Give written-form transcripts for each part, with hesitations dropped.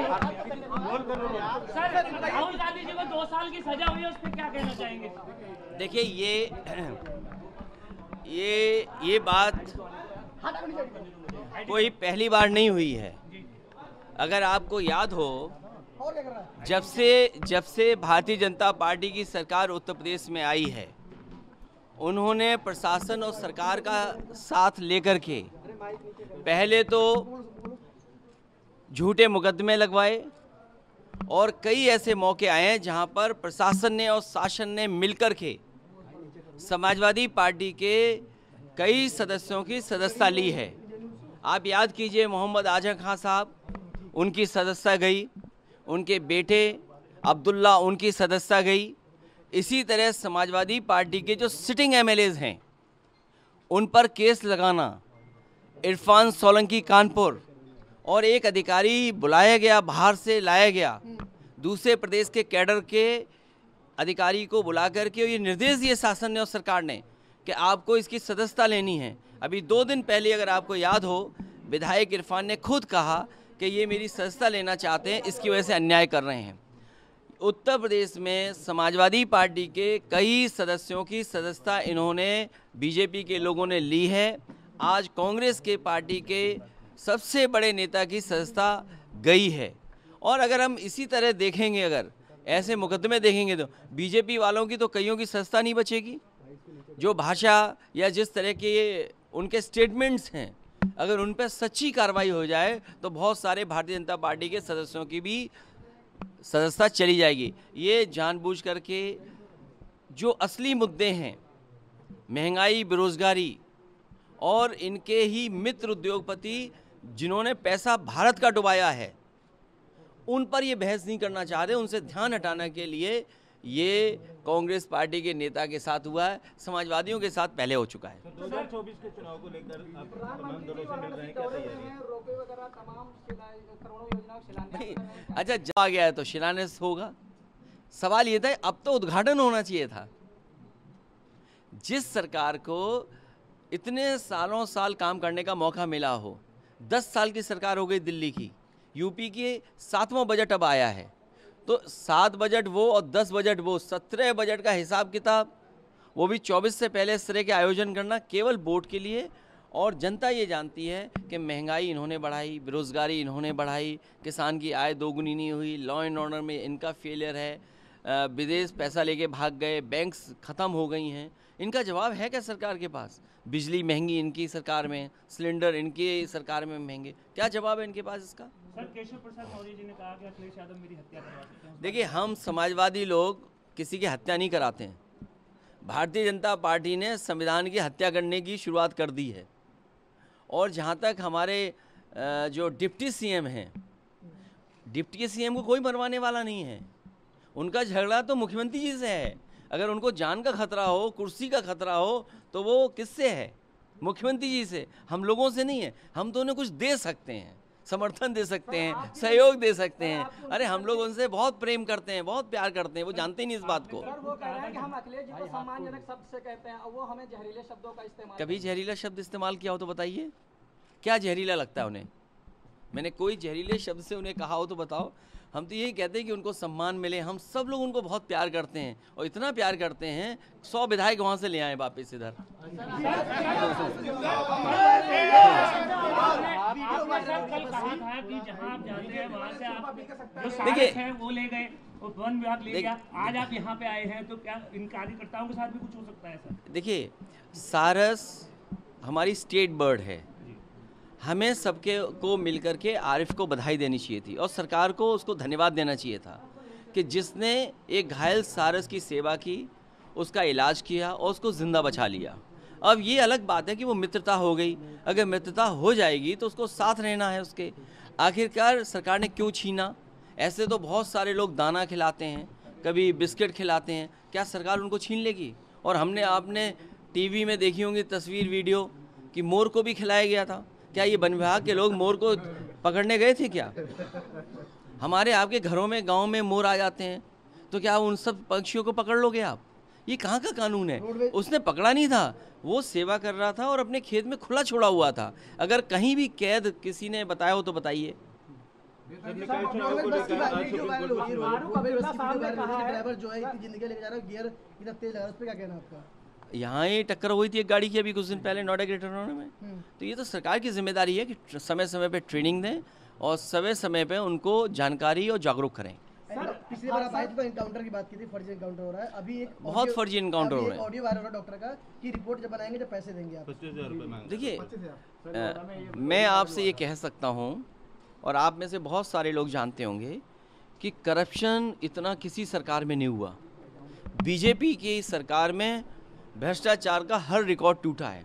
राहुल गांधी जी को 2 साल की सजा हुई है, उस पर क्या कहना चाहेंगे? देखिए ये बात कोई पहली बार नहीं हुई है। अगर आपको याद हो, जब से भारतीय जनता पार्टी की सरकार उत्तर प्रदेश में आई है, उन्होंने प्रशासन और सरकार का साथ लेकर के पहले तो झूठे मुकदमे लगवाए और कई ऐसे मौके आए हैं जहां पर प्रशासन ने और शासन ने मिलकर के समाजवादी पार्टी के कई सदस्यों की सदस्यता ली है। आप याद कीजिए, मोहम्मद आजम खान साहब, उनकी सदस्यता गई, उनके बेटे अब्दुल्ला, उनकी सदस्यता गई। इसी तरह समाजवादी पार्टी के जो सिटिंग एमएलएज हैं, उन पर केस लगाना, इरफान सोलंकी कानपुर, और एक अधिकारी बुलाया गया, बाहर से लाया गया, दूसरे प्रदेश के कैडर के अधिकारी को बुला करके ये निर्देश दिए शासन ने और सरकार ने कि आपको इसकी सदस्यता लेनी है। अभी 2 दिन पहले अगर आपको याद हो, विधायक इरफान ने खुद कहा कि ये मेरी सदस्यता लेना चाहते हैं, इसकी वजह से अन्याय कर रहे हैं। उत्तर प्रदेश में समाजवादी पार्टी के कई सदस्यों की सदस्यता इन्होंने, बीजेपी के लोगों ने ली है। आज कांग्रेस के पार्टी के सबसे बड़े नेता की सदस्यता गई है। और अगर हम इसी तरह देखेंगे, अगर ऐसे मुकदमे देखेंगे, तो बीजेपी वालों की तो कईयों की सदस्यता नहीं बचेगी। जो भाषा या जिस तरह के उनके स्टेटमेंट्स हैं, अगर उन पर सच्ची कार्रवाई हो जाए तो बहुत सारे भारतीय जनता पार्टी के सदस्यों की भी सदस्यता चली जाएगी। ये जानबूझ करके जो असली मुद्दे हैं, महंगाई, बेरोजगारी और इनके ही मित्र उद्योगपति जिन्होंने पैसा भारत का डुबाया है, उन पर ये बहस नहीं करना चाहते। उनसे ध्यान हटाने के लिए ये कांग्रेस पार्टी के नेता के साथ हुआ है, समाजवादियों के साथ पहले हो चुका है। 2024 के चुनाव को लेकर आप तमाम दलों से मिल रहे हैं, क्या तैयारी है? अच्छा, जब आ गया है तो शिलान्यास होगा। सवाल ये था, अब तो उद्घाटन होना चाहिए था। जिस सरकार को इतने साल काम करने का मौका मिला हो, 10 साल की सरकार हो गई दिल्ली की, यूपी की 7वां बजट अब आया है, तो 7 बजट वो और 10 बजट वो, 17 बजट का हिसाब किताब, वो भी 24 से पहले इस तरह के आयोजन करना केवल वोट के लिए। और जनता ये जानती है कि महंगाई इन्होंने बढ़ाई, बेरोजगारी इन्होंने बढ़ाई, किसान की आय दोगुनी नहीं हुई, लॉ एंड ऑर्डर में इनका फेलियर है, विदेश पैसा लेके भाग गए, बैंक्स ख़त्म हो गई हैं। इनका जवाब है क्या सरकार के पास? बिजली महंगी इनकी सरकार में, सिलेंडर इनकी सरकार में महंगे, क्या जवाब है इनके पास इसका? सर, केशव प्रसाद मौर्य जी ने कहा कि अखिलेश यादव मेरी हत्या करवा सकते हैं। देखिए, हम समाजवादी लोग किसी की हत्या नहीं कराते हैं। भारतीय जनता पार्टी ने संविधान की हत्या करने की शुरुआत कर दी है। और जहाँ तक हमारे जो डिप्टी सीएम हैं, डिप्टी सीएम को कोई मरवाने वाला नहीं है। उनका झगड़ा तो मुख्यमंत्री जी से है। अगर उनको जान का खतरा हो, कुर्सी का खतरा हो, तो वो किससे है? मुख्यमंत्री जी से, हम लोगों से नहीं है। हम तो उन्हें कुछ दे सकते हैं, समर्थन दे सकते हैं, सहयोग दे सकते हैं। अरे हम लोग उनसे बहुत प्रेम करते हैं, बहुत प्यार करते हैं, वो जानते ही नहीं इस बात को। सर, वो कह रहे हैं कि हम अखिलेश जी को सम्मानजनक शब्द से कहते हैं और वो हमें जहरीले शब्दों का इस्तेमाल। कभी जहरीला शब्द इस्तेमाल किया हो तो बताइए, क्या जहरीला लगता है उन्हें? मैंने कोई जहरीले शब्द से उन्हें कहा हो तो बताओ। हम तो यही कहते हैं कि उनको सम्मान मिले। हम सब लोग उनको बहुत प्यार करते हैं और इतना प्यार करते हैं 100 विधायक वहाँ से ले आए वापस इधर। देखिए, वो ले गए, वन विभाग ले गया, आज आप यहाँ पे आए हैं, तो क्या इन कार्यकर्ताओं के साथ भी कुछ हो सकता है सर? देखिए, सारस हमारी स्टेट बर्ड है। हमें सबके को मिलकर के आरिफ को बधाई देनी चाहिए थी और सरकार को उसको धन्यवाद देना चाहिए था कि जिसने एक घायल सारस की सेवा की, उसका इलाज किया और उसको ज़िंदा बचा लिया। अब ये अलग बात है कि वो मित्रता हो गई। अगर मित्रता हो जाएगी तो उसको साथ रहना है उसके। आखिरकार सरकार ने क्यों छीना? ऐसे तो बहुत सारे लोग दाना खिलाते हैं, कभी बिस्किट खिलाते हैं, क्या सरकार उनको छीन लेगी? और आपने टीवी में देखी होंगी तस्वीर, वीडियो कि मोर को भी खिलाया गया था। क्या ये वन विभाग के लोग मोर को पकड़ने गए थे क्या? हमारे आपके घरों में, गांव में मोर आ जाते हैं, तो क्या उन सब पक्षियों को पकड़ लोगे आप? ये कहाँ का कानून है? उसने पकड़ा नहीं था, वो सेवा कर रहा था और अपने खेत में खुला छोड़ा हुआ था। अगर कहीं भी कैद किसी ने बताया हो तो बताइए। निकाय चुनाव को लेकर आज सुप्रीम कोर्ट में सुनवाई। फारूक अब्दुल्ला साहब ने कहा है ड्राइवर जो है इतनी जिंदगी लेके जा रहा है, गियर इतना तेज लगा रहा है, उस पे क्या कहना है आपका? यहाँ ही टक्कर हुई थी एक गाड़ी की अभी कुछ दिन पहले नोएडा ग्रेटर नोएडा में। तो ये तो सरकार की जिम्मेदारी है कि समय समय पे ट्रेनिंग दें और समय समय पे उनको जानकारी और जागरूक करें। पिछली बार आप आए थे तो एनकाउंटर की बात की थी, फर्जी एनकाउंटर हो रहा है अभी। एक बहुत फर्जी एनकाउंटर हो रहे हैं। ऑडियो वायरल हो रहा है डॉक्टर का कि रिपोर्ट जब बनाएंगे जब पैसे देंगे आप। 25,000 रुपये मांग। देखिए मैं आपसे ये कह सकता हूँ और आप में से बहुत सारे लोग जानते होंगे कि करप्शन इतना किसी सरकार में नहीं हुआ। बीजेपी की सरकार में भ्रष्टाचार का हर रिकॉर्ड टूटा है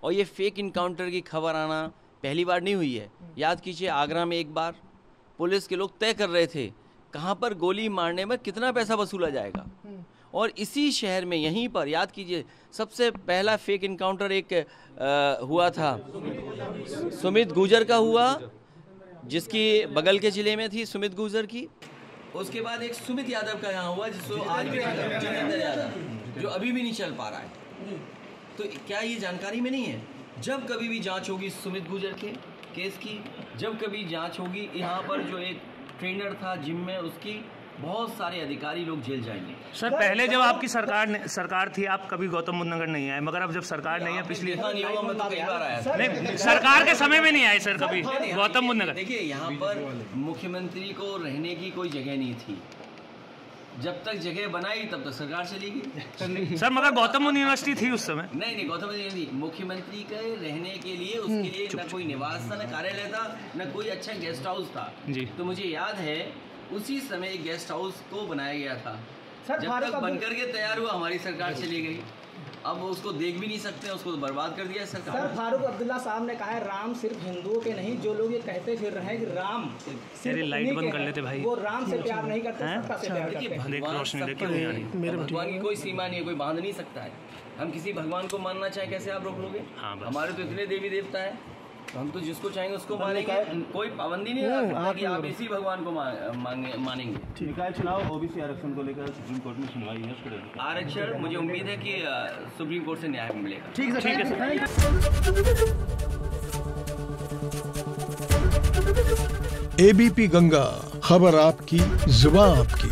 और ये फेक इनकाउंटर की खबर आना पहली बार नहीं हुई है। याद कीजिए आगरा में एक बार पुलिस के लोग तय कर रहे थे कहाँ पर गोली मारने में कितना पैसा वसूला जाएगा और इसी शहर में यहीं पर याद कीजिए सबसे पहला फेक इनकाउंटर एक हुआ था सुमित गुजर का हुआ, जिसकी बगल के ज़िले में थी सुमित गुजर की। उसके बाद एक सुमित यादव का यहाँ हुआ जिसको आज भी जितेंद्र यादव जो अभी भी नहीं चल पा रहा है। तो क्या ये जानकारी में नहीं है? जब कभी भी जांच होगी सुमित गुजर के केस की, जब कभी जांच होगी यहाँ पर जो एक ट्रेनर था जिम में उसकी, बहुत सारे अधिकारी लोग जेल जाएंगे। सर पहले जब आपकी सरकार थी आप कभी गौतम बुद्ध नगर नहीं आए, मगर अब जब सरकार नहीं है पिछली नहीं होगा, मैं तो कई बार आया था। नहीं सरकार के समय में नहीं आए सर कभी गौतम बुद्ध नगर। देखिए यहाँ पर मुख्यमंत्री को रहने की कोई जगह नहीं थी, जब तक जगह बनाई तब तक सरकार चली गई। सर मगर गौतम बुद्ध यूनिवर्सिटी थी उस समय। नहीं गौतम बुद्ध नहीं, मुख्यमंत्री के रहने के लिए उसके लिए न कोई निवास था, न कार्यालय था, न कोई अच्छा गेस्ट हाउस था जी। तो मुझे याद है उसी समय एक गेस्ट हाउस को बनाया गया था। जब तक बनकर के तैयार हुआ हमारी सरकार चली गई, अब उसको देख भी नहीं सकते, उसको तो बर्बाद कर दिया सरकार। सर फारूक अब्दुल्ला साहब ने कहा है राम सिर्फ हिंदुओं के नहीं, जो लोग ये कहते फिर रहे हैं कि राम सिर्फ लाइट बंद कर लेते भाई, वो राम से प्यार नहीं करते, सत्ता से प्यार करते हैं। भगवान की कोई सीमा नहीं है, कोई बांध नहीं सकता है। हम किसी भगवान को मानना चाहे कैसे आप रोक लोगे? हमारे तो इतने देवी देवता है, तो हम तो जिसको चाहेंगे उसको मानेंगे, कोई पाबंदी नहीं लगा सकता कि आप इसी भगवान को मानेंगे। निकाय चुनाव ओबीसी आरक्षण को लेकर सुप्रीम कोर्ट में सुनवाई है। आरक्षण मुझे उम्मीद है कि सुप्रीम कोर्ट से न्याय मिलेगा। ठीक है एबीपी गंगा, खबर आपकी, जुबान आपकी।